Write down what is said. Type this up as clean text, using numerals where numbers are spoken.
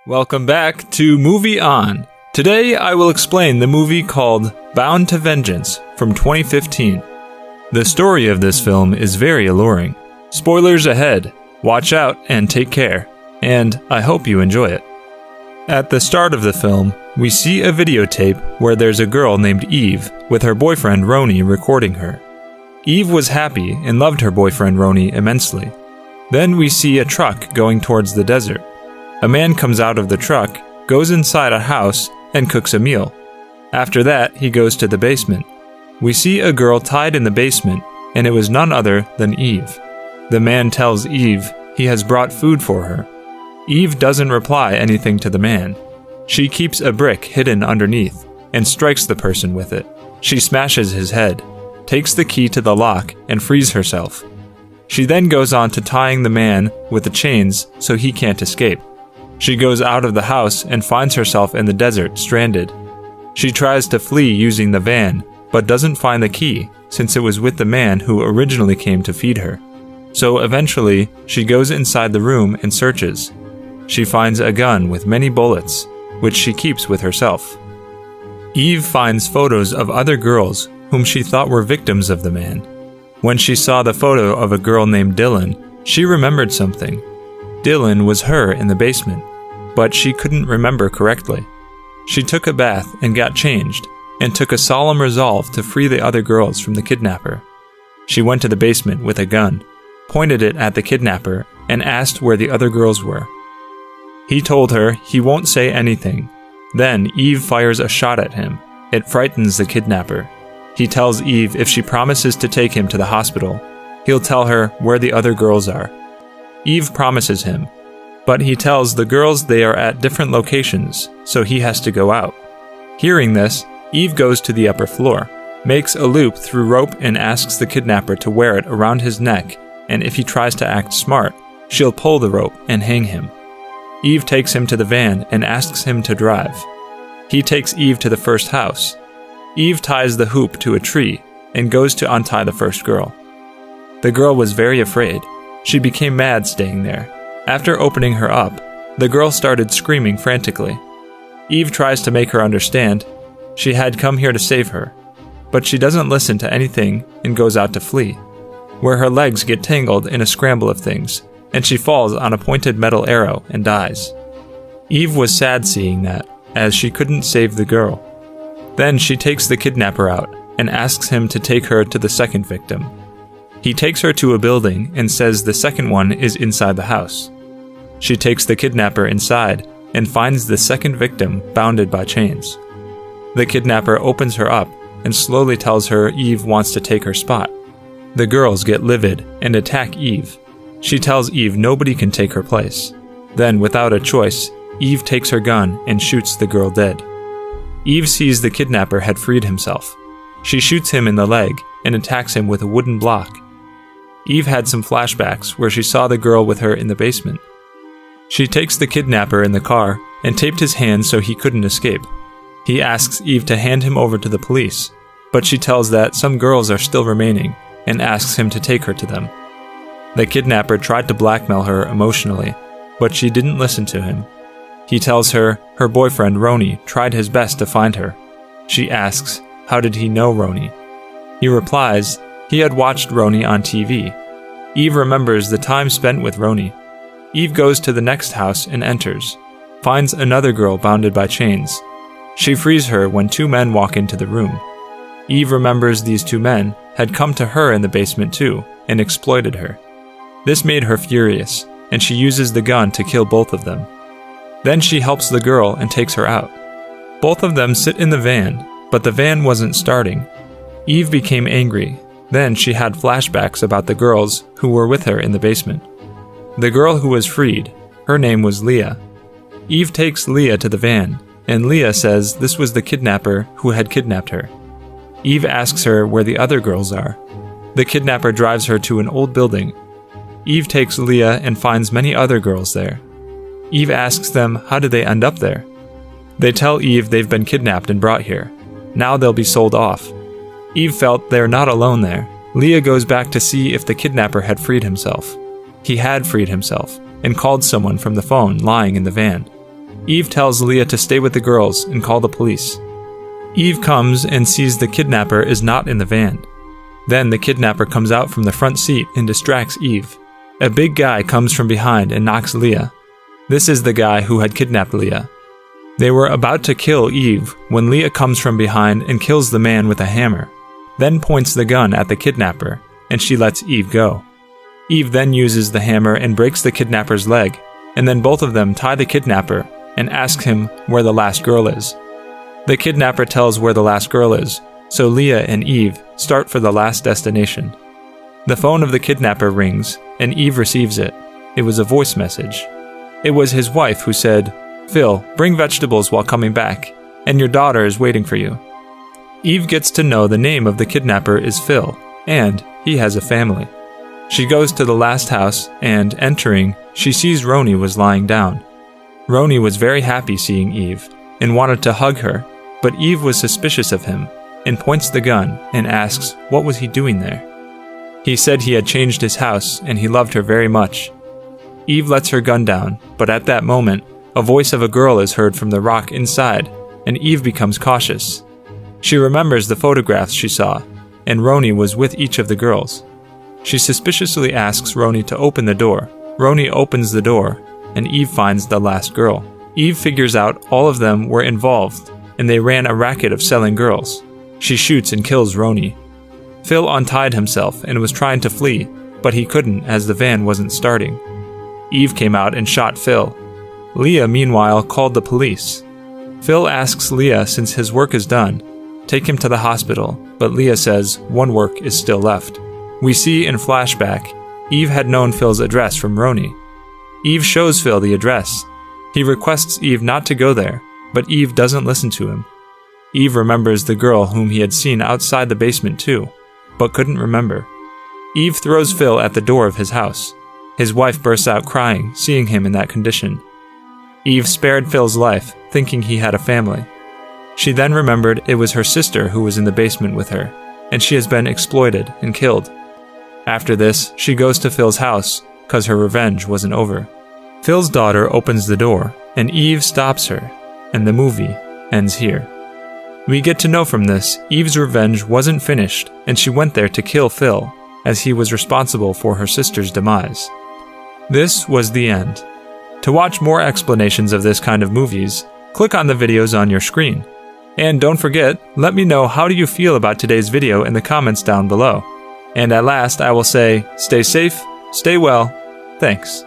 Welcome back to Movie On. Today I will explain the movie called Bound to Vengeance from 2015. The story of this film is very alluring. Spoilers ahead. Watch out and take care. And I hope you enjoy it. At the start of the film, we see a videotape where there's a girl named Eve with her boyfriend Roni recording her. Eve was happy and loved her boyfriend Roni immensely. Then we see a truck going towards the desert. A man comes out of the truck, goes inside a house, and cooks a meal. After that, he goes to the basement. We see a girl tied in the basement, and it was none other than Eve. The man tells Eve he has brought food for her. Eve doesn't reply anything to the man. She keeps a brick hidden underneath, and strikes the person with it. She smashes his head, takes the key to the lock, and frees herself. She then goes on to tying the man with the chains so he can't escape. She goes out of the house and finds herself in the desert, stranded. She tries to flee using the van, but doesn't find the key since it was with the man who originally came to feed her. So eventually, she goes inside the room and searches. She finds a gun with many bullets, which she keeps with herself. Eve finds photos of other girls whom she thought were victims of the man. When she saw the photo of a girl named Dylan, she remembered something. Dylan was her in the basement, but she couldn't remember correctly. She took a bath and got changed, and took a solemn resolve to free the other girls from the kidnapper. She went to the basement with a gun, pointed it at the kidnapper, and asked where the other girls were. He told her he won't say anything. Then Eve fires a shot at him. It frightens the kidnapper. He tells Eve if she promises to take him to the hospital, he'll tell her where the other girls are. Eve promises him, but he tells the girls they are at different locations, so he has to go out. Hearing this, Eve goes to the upper floor, makes a loop through rope and asks the kidnapper to wear it around his neck, and if he tries to act smart, she'll pull the rope and hang him. Eve takes him to the van and asks him to drive. He takes Eve to the first house. Eve ties the hoop to a tree and goes to untie the first girl. The girl was very afraid. She became mad staying there. After opening her up, the girl started screaming frantically. Eve tries to make her understand she had come here to save her, but she doesn't listen to anything and goes out to flee, where her legs get tangled in a scramble of things, and she falls on a pointed metal arrow and dies. Eve was sad seeing that, as she couldn't save the girl. Then she takes the kidnapper out and asks him to take her to the second victim. He takes her to a building and says the second one is inside the house. She takes the kidnapper inside and finds the second victim bounded by chains. The kidnapper opens her up and slowly tells her Eve wants to take her spot. The girls get livid and attack Eve. She tells Eve nobody can take her place. Then, without a choice, Eve takes her gun and shoots the girl dead. Eve sees the kidnapper had freed himself. She shoots him in the leg and attacks him with a wooden block. Eve had some flashbacks where she saw the girl with her in the basement. She takes the kidnapper in the car and taped his hands so he couldn't escape. He asks Eve to hand him over to the police, but she tells that some girls are still remaining and asks him to take her to them. The kidnapper tried to blackmail her emotionally, but she didn't listen to him. He tells her her boyfriend Roni tried his best to find her. She asks, how did he know Roni? He replies, he had watched Roni on TV. Eve remembers the time spent with Roni. Eve goes to the next house and enters, finds another girl bounded by chains. She frees her when two men walk into the room. Eve remembers these two men had come to her in the basement too and exploited her. This made her furious, and she uses the gun to kill both of them. Then she helps the girl and takes her out. Both of them sit in the van, but the van wasn't starting. Eve became angry. Then she had flashbacks about the girls who were with her in the basement. The girl who was freed, her name was Leah. Eve takes Leah to the van, and Leah says this was the kidnapper who had kidnapped her. Eve asks her where the other girls are. The kidnapper drives her to an old building. Eve takes Leah and finds many other girls there. Eve asks them how did they end up there. They tell Eve they've been kidnapped and brought here. Now they'll be sold off. Eve felt they're not alone there. Leah goes back to see if the kidnapper had freed himself. He had freed himself, and called someone from the phone lying in the van. Eve tells Leah to stay with the girls and call the police. Eve comes and sees the kidnapper is not in the van. Then the kidnapper comes out from the front seat and distracts Eve. A big guy comes from behind and knocks Leah. This is the guy who had kidnapped Leah. They were about to kill Eve when Leah comes from behind and kills the man with a hammer, then points the gun at the kidnapper, and she lets Eve go. Eve then uses the hammer and breaks the kidnapper's leg, and then both of them tie the kidnapper and ask him where the last girl is. The kidnapper tells where the last girl is, so Leah and Eve start for the last destination. The phone of the kidnapper rings, and Eve receives it. It was a voice message. It was his wife who said, "Phil, bring vegetables while coming back, and your daughter is waiting for you." Eve gets to know the name of the kidnapper is Phil, and he has a family. She goes to the last house, and entering, she sees Roni was lying down. Roni was very happy seeing Eve, and wanted to hug her, but Eve was suspicious of him, and points the gun and asks what was he doing there. He said he had changed his house, and he loved her very much. Eve lets her gun down, but at that moment, a voice of a girl is heard from the rock inside, and Eve becomes cautious. She remembers the photographs she saw, and Roni was with each of the girls. She suspiciously asks Roni to open the door. Roni opens the door, and Eve finds the last girl. Eve figures out all of them were involved, and they ran a racket of selling girls. She shoots and kills Roni. Phil untied himself and was trying to flee, but he couldn't as the van wasn't starting. Eve came out and shot Phil. Leah, meanwhile, called the police. Phil asks Leah, since his work is done, take him to the hospital, but Leah says one work is still left. We see in flashback, Eve had known Phil's address from Roni. Eve shows Phil the address. He requests Eve not to go there, but Eve doesn't listen to him. Eve remembers the girl whom he had seen outside the basement too, but couldn't remember. Eve throws Phil at the door of his house. His wife bursts out crying, seeing him in that condition. Eve spared Phil's life, thinking he had a family. She then remembered it was her sister who was in the basement with her, and she has been exploited and killed. After this, she goes to Phil's house, cause her revenge wasn't over. Phil's daughter opens the door, and Eve stops her, and the movie ends here. We get to know from this, Eve's revenge wasn't finished, and she went there to kill Phil, as he was responsible for her sister's demise. This was the end. To watch more explanations of this kind of movies, click on the videos on your screen. And don't forget, let me know how do you feel about today's video in the comments down below. And at last, I will say, stay safe, stay well, thanks.